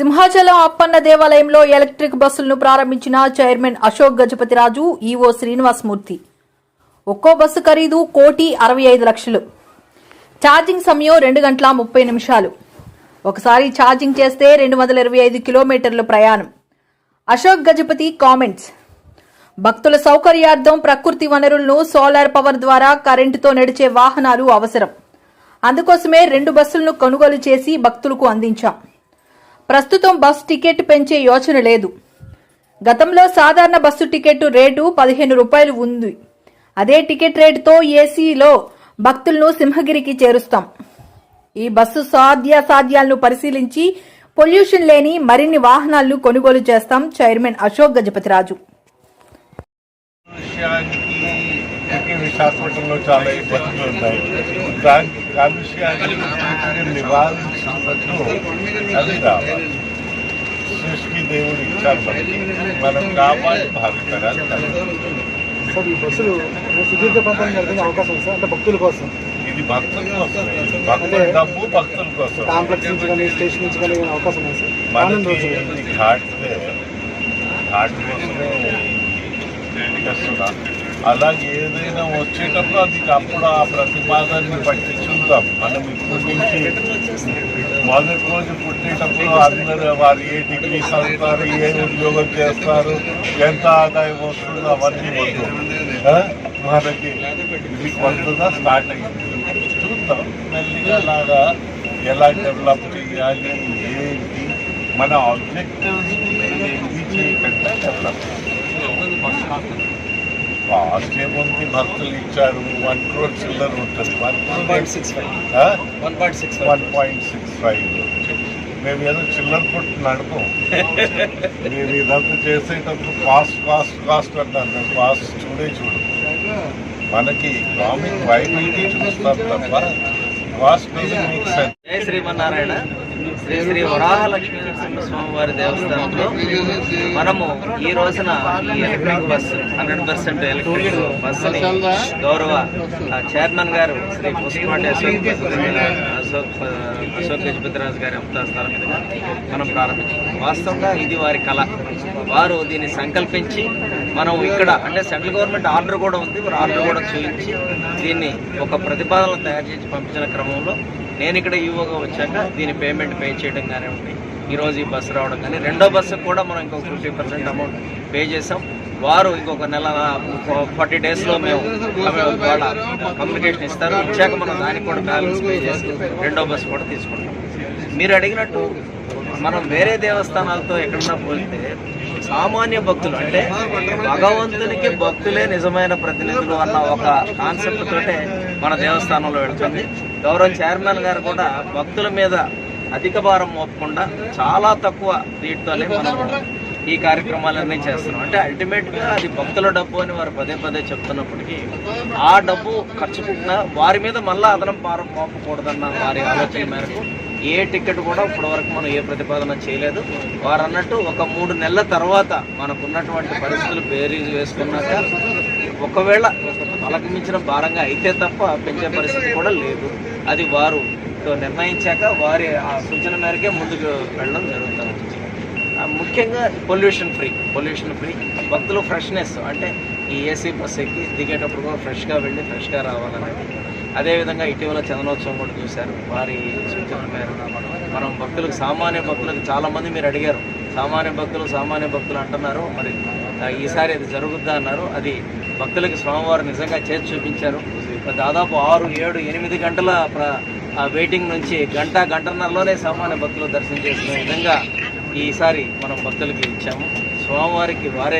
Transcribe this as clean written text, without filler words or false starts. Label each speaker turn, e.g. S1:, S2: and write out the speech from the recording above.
S1: సింహాచలం అప్పన్న దేవాలయంలో ఎలక్ట్రిక్ బస్సులను ప్రారంభించిన చైర్మన్ అశోక్ గజపతిరాజు, ఈవో శ్రీనివాసమూర్తి. ఒక్కో బస్సు ఖరీదు 1,65,00,000. ఛార్జింగ్ సమయం 2 గంటల 30 నిమిషాలు. ఒకసారి ఛార్జింగ్ చేస్తే 225 కిలోమీటర్ల ప్రయాణం. అశోక్ గజపతి కామెంట్స్. భక్తుల సౌకర్యార్థం ప్రకృతి వనరులను సోలార్ పవర్ ద్వారా కరెంటుతో నడిచే వాహనాలు అవసరం. అందుకోసమే 2 బస్సులను కొనుగోలు చేసి భక్తులకు అందించాం. ప్రస్తుతం బస్సు టికెట్ పెంచే యోచన లేదు. గతంలో సాధారణ బస్సు టికెట్ రేటు 15 రూపాయలు ఉంది. అదే టికెట్ రేటుతో ఏసీలో భక్తులను సింహగిరికి చేరుస్తాం. ఈ బస్సు సాధ్యాసాధ్యాలను పరిశీలించి పొల్యూషన్ లేని మరిన్ని వాహనాలను కొనుగోలు చేస్తాం. చైర్మన్ అశోక్ గజపతిరాజు.
S2: విశాఖపట్నంలో చాలా ఇబ్బందులు ఉన్నాయి. దానికి కాలుష్యాన్ని నివారించినట్టు అది రావాలి. సృష్టి దేవుడు ఇచ్చారు మనకి, మనం కాపాడి భావితరాలు.
S3: సార్, ఈ బస్సులు సుదీర్ఘ ప్రాంతానికి నడిపే అవకాశం ఉంది సార్, అంటే భక్తుల కోసం.
S2: ఇది భక్తుల కోసం, భక్తుల డబ్బు భక్తుల కోసం.
S3: కాంప్లెక్స్ నుంచి కానీ స్టేషన్ నుంచి కానీ అవకాశం ఉంది సార్.
S2: మనకి ఘాట్ వస్తున్నా అలాగే ఏదైనా వచ్చేటప్పుడు అది అప్పుడు ఆ ప్రతిపాదనని బట్టి చూద్దాం. మనం ఇప్పటి నుంచి మొదటి రోజు పుట్టేటప్పుడు అందరూ వారు ఏ డిగ్రీ చదువుతారు, ఏ ఉద్యోగం చేస్తారు, ఎంత ఆదాయం వస్తుందో అవన్నీ వద్దు. మనకి ఇది కొత్తగా స్టార్ట్ అయ్యింది. చూద్దాం మెల్లిగా అలాగా ఎలా డెవలప్ చేయాలి, ఏంటి మన ఆబ్జెక్టివ్స్ ఇది చేయకుండా డెవలప్ కాస్ట్ ఏముంది. భక్తులు ఇచ్చారు 1 crore చిల్లర ఉంటుంది. 1.65 మేము ఏదో చిల్లర కొట్టు నడుపు. మేము ఇదంతా చేసేటప్పుడు కాస్ట్ అంటారు. మేము కాస్ట్ చూడు మనకి ఎకనామిక్ వైబిలిటీ చూస్తాం తప్ప కాస్ట్ మేక్ సెన్స్.
S4: జై శ్రీమన్నారాయణ. శ్రీ శ్రీ వరాహ లక్ష్మీ నరసింహస్వామి వారి దేవస్థానంలో మనము ఈ రోజున ఈ ఎలక్ట్రిక్ బస్సు 100% ఎలక్ట్రిక్ బస్సుని గౌరవ చైర్మన్ గారు శ్రీ పుష్పపాటి అశోక్ గజపతిరాజు గారి స్థలం మీదుగా మనం ప్రారంభించాం. వాస్తవంగా ఇది వారి కళ. వారు దీన్ని సంకల్పించి మనం ఇక్కడ అంటే సెంట్రల్ గవర్నమెంట్ ఆర్డర్ కూడా ఉంది, ఆర్డర్ కూడా చూపించి దీన్ని ఒక ప్రతిపాదన తయారు చేసి పంపించిన క్రమంలో నేను ఇక్కడ ఈవోగా వచ్చాక దీని పేమెంట్ పే చేయడం కానివ్వండి, ఈరోజు ఈ బస్సు రావడం కానీ, రెండో బస్సుకు కూడా మనం ఇంకొక 50% అమౌంట్ పే చేసాం. వారు ఇంకొక నెల 40 daysలో మేము వాళ్ళ కమ్యూనికేషన్ ఇస్తారు. ఇచ్చాక మనం దానికి కూడా బ్యాలెన్స్ పే చేసి రెండో బస్సు కూడా తీసుకుంటాం. మీరు అడిగినట్టు మనం వేరే దేవస్థానాలతో ఎక్కడన్నా పోతే సామాన్య భక్తులు అంటే భగవంతునికి భక్తులే నిజమైన ప్రతినిధులు అన్న ఒక కాన్సెప్ట్ తోటే మన దేవస్థానంలో వెళ్తుంది. గౌరవ చైర్మన్ గారు కూడా భక్తుల మీద అధిక భారం మోపకుండా చాలా తక్కువ రేట్తోనే మనము ఈ కార్యక్రమాలన్నీ చేస్తున్నాం. అంటే అల్టిమేట్గా అది భక్తుల డబ్బు అని వారు పదే చెప్తున్నప్పటికీ ఆ డబ్బు ఖర్చు పెట్టినా వారి మీద మళ్ళీ అదనం భారం మోపకూడదన్న వారి ఆలోచన మేరకు ఏ టికెట్ కూడా ఇప్పటివరకు మనం ఏ ప్రతిపాదన చేయలేదు. వారు అన్నట్టు ఒక 3 నెలల తర్వాత మనకున్నటువంటి పరిస్థితులు బేరీజ్ వేసుకున్నాక ఒకవేళ వాళ్ళకి మించిన భారంగా అయితే తప్ప పెంచే పరిస్థితి కూడా లేదు. అది వారు నిర్ణయించాక వారి ఆ సూచన మేరకే ముందుకు వెళ్ళడం జరుగుతుంది. ముఖ్యంగా పొల్యూషన్ ఫ్రీ భక్తులు ఫ్రెష్నెస్ అంటే ఈ ఏసీ బస్ ఎక్కి దిగేటప్పుడు కూడా ఫ్రెష్గా వెళ్ళి ఫ్రెష్గా రావాలనేది. అదేవిధంగా ఇటీవల చందనోత్సవం కూడా చూశారు. వారి సూచన మేరకు మనం భక్తులకు సామాన్య భక్తులకు చాలామంది మీరు అడిగారు, సామాన్య భక్తులు అంటున్నారు. మరి ఈసారి అది జరుగుద్దా అన్నారు. అది భక్తులకి స్వామివారు నిజంగా చేసి చూపించారు. దాదాపు 6, 7, 8 గంటల వెయిటింగ్ నుంచి గంటన్నరలోనే సామాన్య భక్తులు దర్శనం చేసుకునే విధంగా ఈసారి మనం భక్తులకి ఇచ్చాము. స్వామివారికి వారే